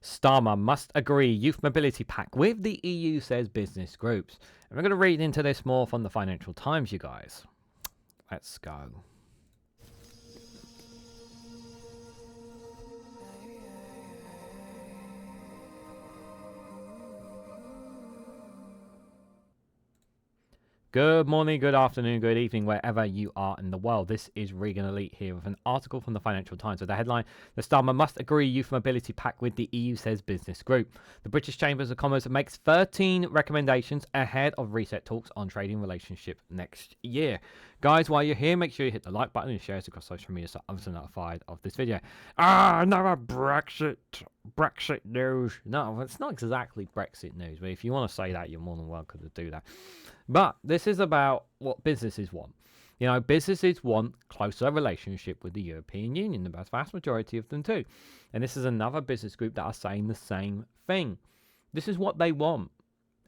Starmer must agree youth mobility pact with the EU, says business groups. And we're going to read into this more from the Financial Times, you guys. Let's go. Good morning, good afternoon, good evening, wherever you are in the world. This is Reganelite here with an article from the Financial Times with the headline, The Starmer must agree youth mobility pact with the EU, says business group. The British Chambers of Commerce makes 13 recommendations ahead of reset talks on trading relationship next year. Guys, while you're here, make sure you hit the like button and share it across social media so others are notified of this video. Another Brexit news. No, it's not exactly Brexit news, but if you want to say that, you're more than welcome to do that. But this is about what businesses want. You know, businesses want closer relationship with the European Union. The vast majority of them do. And this is another business group that are saying the same thing. This is what they want.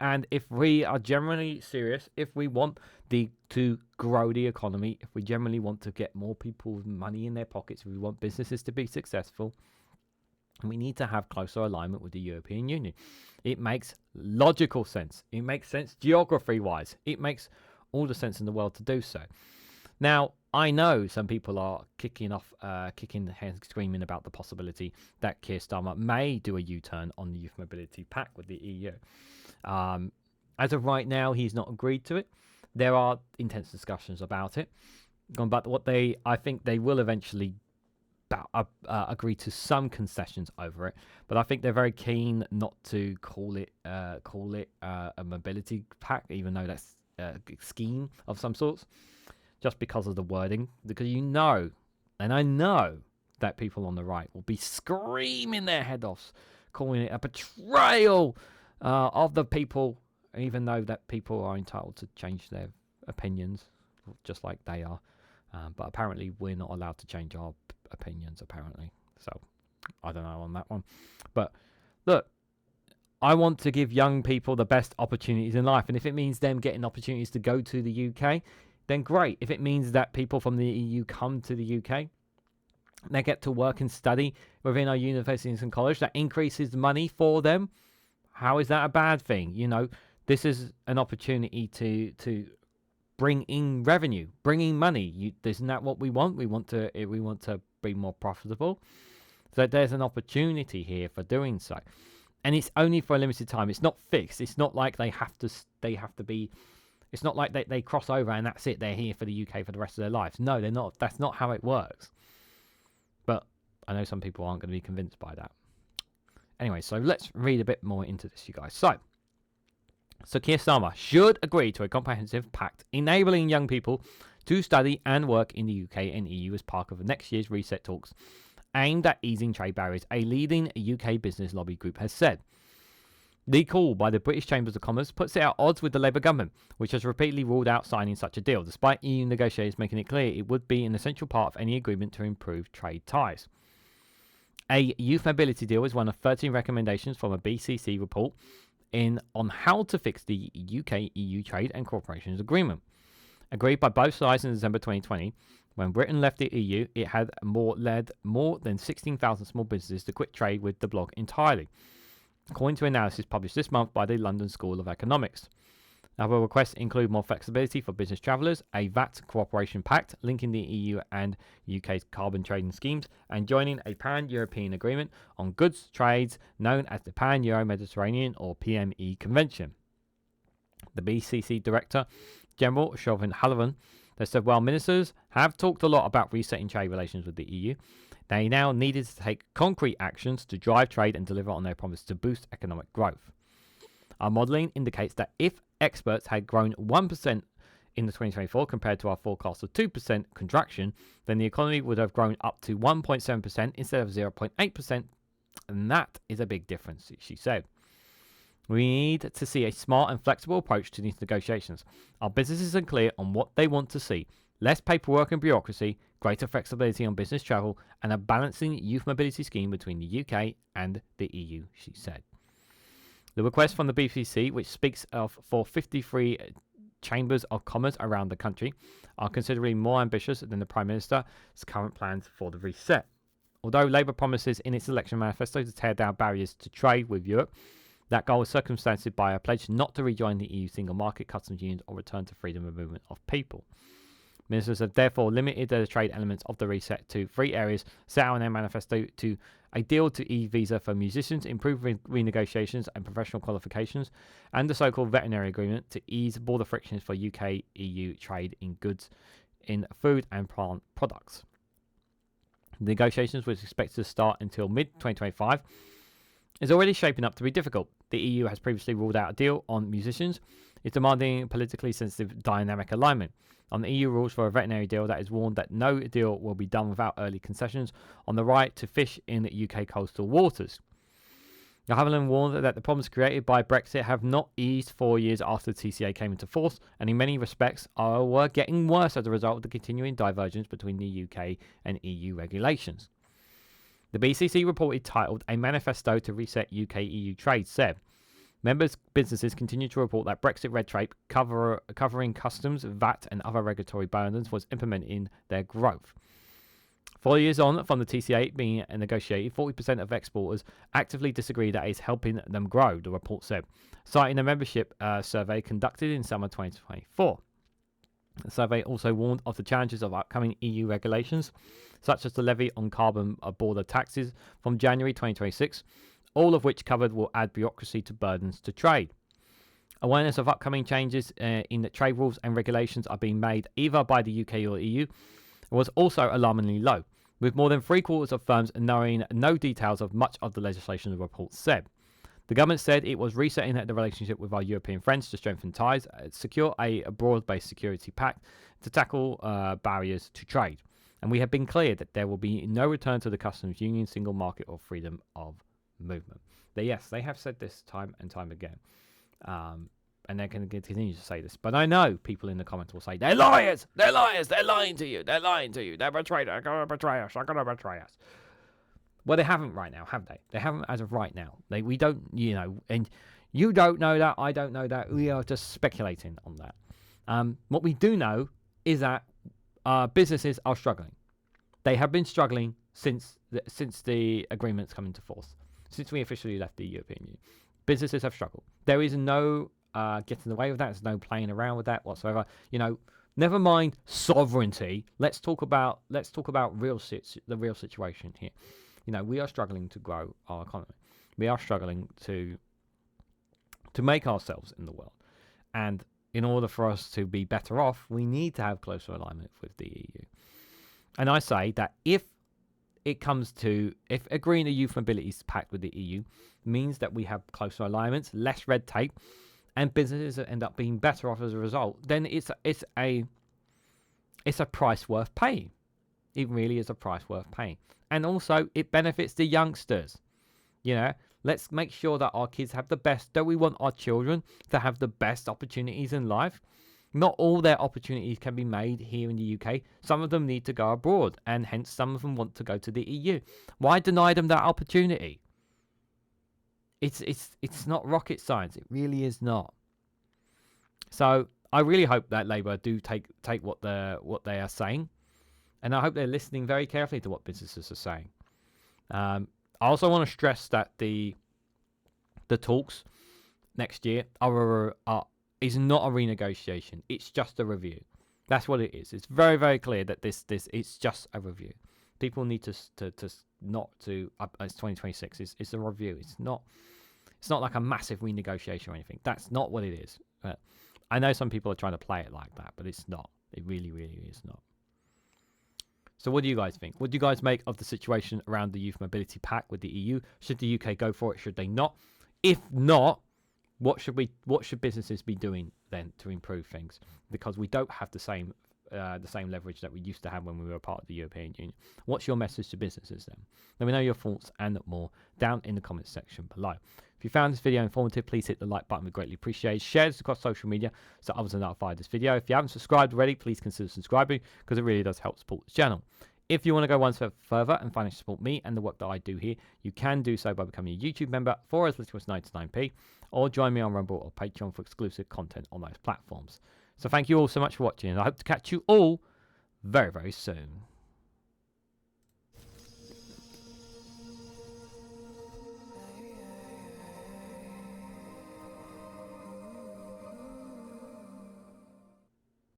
And if we are generally serious, if we want to grow the economy, if we generally want to get more people with money in their pockets, if we want businesses to be successful, we need to have closer alignment with the European Union. It makes logical sense. It makes sense geography-wise. It makes all the sense in the world to do so. Now, I know some people are kicking the head, screaming about the possibility that Keir Starmer may do a U-turn on the Youth Mobility Pact with the EU. As of right now, he's not agreed to it. There are intense discussions about it. But I think they will eventually agree to some concessions over it, but I think they're very keen not to call it a mobility pact, even though that's a scheme of some sorts, just because of the wording. Because I know that people on the right will be screaming their head off, calling it a betrayal of the people, even though that people are entitled to change their opinions, just like they are. But apparently we're not allowed to change our opinions, apparently. So I don't know on that one. But look, I want to give young people the best opportunities in life. And if it means them getting opportunities to go to the UK, then great. If it means that people from the EU come to the UK, they get to work and study within our universities and college, that increases money for them. How is that a bad thing? You know, this is an opportunity to bring in revenue, bring in money. Isn't that what we want? We want to be more profitable. So there's an opportunity here for doing so, and it's only for a limited time. It's not fixed. It's not like they have to be. It's not like they cross over and that's it. They're here for the UK for the rest of their lives. No, they're not. That's not how it works. But I know some people aren't going to be convinced by that. Anyway, so let's read a bit more into this, you guys. So Keir Starmer should agree to a comprehensive pact enabling young people to study and work in the UK and EU as part of next year's reset talks aimed at easing trade barriers, a leading UK business lobby group has said. The call by the British Chambers of Commerce puts it at odds with the Labour government, which has repeatedly ruled out signing such a deal, despite EU negotiators making it clear it would be an essential part of any agreement to improve trade ties. A youth mobility deal is one of 13 recommendations from a BCC report on how to fix the UK-EU Trade and Cooperation Agreement. Agreed by both sides in December 2020, when Britain left the EU, it had led more than 16,000 small businesses to quit trade with the bloc entirely, according to analysis published this month by the London School of Economics. Other requests include more flexibility for business travellers, a VAT cooperation pact linking the EU and UK's carbon trading schemes, and joining a pan-European agreement on goods trades known as the Pan-Euro-Mediterranean or PME Convention. The BCC Director General Chauvin Halloran has said while ministers have talked a lot about resetting trade relations with the EU, they now needed to take concrete actions to drive trade and deliver on their promise to boost economic growth. Our modelling indicates that if experts had grown 1% in the 2024 compared to our forecast of 2% contraction, then the economy would have grown up to 1.7% instead of 0.8%, and that is a big difference, she said. We need to see a smart and flexible approach to these negotiations. Our businesses are clear on what they want to see. Less paperwork and bureaucracy, greater flexibility on business travel, and a balancing youth mobility scheme between the UK and the EU, she said. The request from the BCC, which speaks of for 53 chambers of commerce around the country, are considerably more ambitious than the Prime Minister's current plans for the reset. Although Labour promises in its election manifesto to tear down barriers to trade with Europe, that goal is circumstanced by a pledge not to rejoin the EU single market, customs union, or return to freedom of movement of people. Ministers have therefore limited the trade elements of the reset to 3 areas set out in their manifesto: to a deal to e-visa for musicians, improve renegotiations and professional qualifications, and the so-called veterinary agreement to ease border frictions for UK-EU trade in goods, in food and plant products. The negotiations, which is expected to start until mid-2025, is already shaping up to be difficult. The EU has previously ruled out a deal on musicians. It's demanding politically sensitive dynamic alignment on the EU rules for a veterinary deal that is warned that no deal will be done without early concessions on the right to fish in UK coastal waters. The Haviland warned that the problems created by Brexit have not eased 4 years after the TCA came into force, and in many respects were getting worse as a result of the continuing divergence between the UK and EU regulations. The BCC report titled A Manifesto to Reset UK-EU Trade said, members' businesses continue to report that Brexit red tape covering customs, VAT and other regulatory burdens was implementing their growth. 4 years on from the TCA being negotiated, 40% of exporters actively disagree that it is helping them grow, the report said, citing a membership survey conducted in summer 2024. The survey also warned of the challenges of upcoming EU regulations, such as the levy on carbon border taxes from January 2026, all of which covered will add bureaucracy to burdens to trade. Awareness of upcoming changes in the trade rules and regulations are being made either by the UK or EU was also alarmingly low, with more than 3/4 of firms knowing no details of much of the legislation, the report said. The government said it was resetting the relationship with our European friends to strengthen ties, secure a broad-based security pact to tackle barriers to trade. And we have been clear that there will be no return to the customs union, single market or freedom of movement. Yes, they have said this time and time again. And they're going to continue to say this. But I know people in the comments will say, they're liars! They're liars! They're lying to you! They're lying to you! They're betrayed! They're going to betray us! They're going to betray us! Well, they haven't right now, have they? They haven't as of right now. We don't, and you don't know that, I don't know that. We are just speculating on that. What we do know is that businesses are struggling. They have been struggling since the agreements come into force, since we officially left the European Union. Businesses have struggled. There is no getting away with that. There's no playing around with that whatsoever. Never mind sovereignty. Let's talk about the real situation here. We are struggling to grow our economy. We are struggling to make ourselves in the world. And in order for us to be better off, we need to have closer alignment with the EU. And I say that if agreeing a youth mobility pact with the EU means that we have closer alignments, less red tape, and businesses end up being better off as a result, then it's a price worth paying. It really is a price worth paying. And also, it benefits the youngsters. Let's make sure that our kids have the best. Don't we want our children to have the best opportunities in life? Not all their opportunities can be made here in the UK. Some of them need to go abroad, and hence some of them want to go to the EU. Why deny them that opportunity? It's not rocket science. It really is not. So I really hope that Labour do take what they are saying, and I hope they're listening very carefully to what businesses are saying. I also want to stress that the talks next year is not a renegotiation. It's just a review. That's what it is. It's very, very clear that this it's just a review. People need to not to. It's 2026. It's a review. It's not like a massive renegotiation or anything. That's not what it is. I know some people are trying to play it like that, but it's not. It really, really is not. So what do you guys think? What do you guys make of the situation around the Youth Mobility Pact with the EU? Should the UK go for it? Should they not? If not, what should businesses be doing then to improve things? Because we don't have the same leverage that we used to have when we were part of the European Union. What's your message to businesses then? Let me know your thoughts and more down in the comments section below. If you found this video informative, please hit the like button. We greatly appreciate it. Share this across social media so others are notified of this video. If you haven't subscribed already, please consider subscribing because it really does help support this channel. If you want to go one step further and financially support me and the work that I do here, you can do so by becoming a YouTube member for as little as 99p, or join me on Rumble or Patreon for exclusive content on those platforms. So thank you all so much for watching, and I hope to catch you all very, very soon.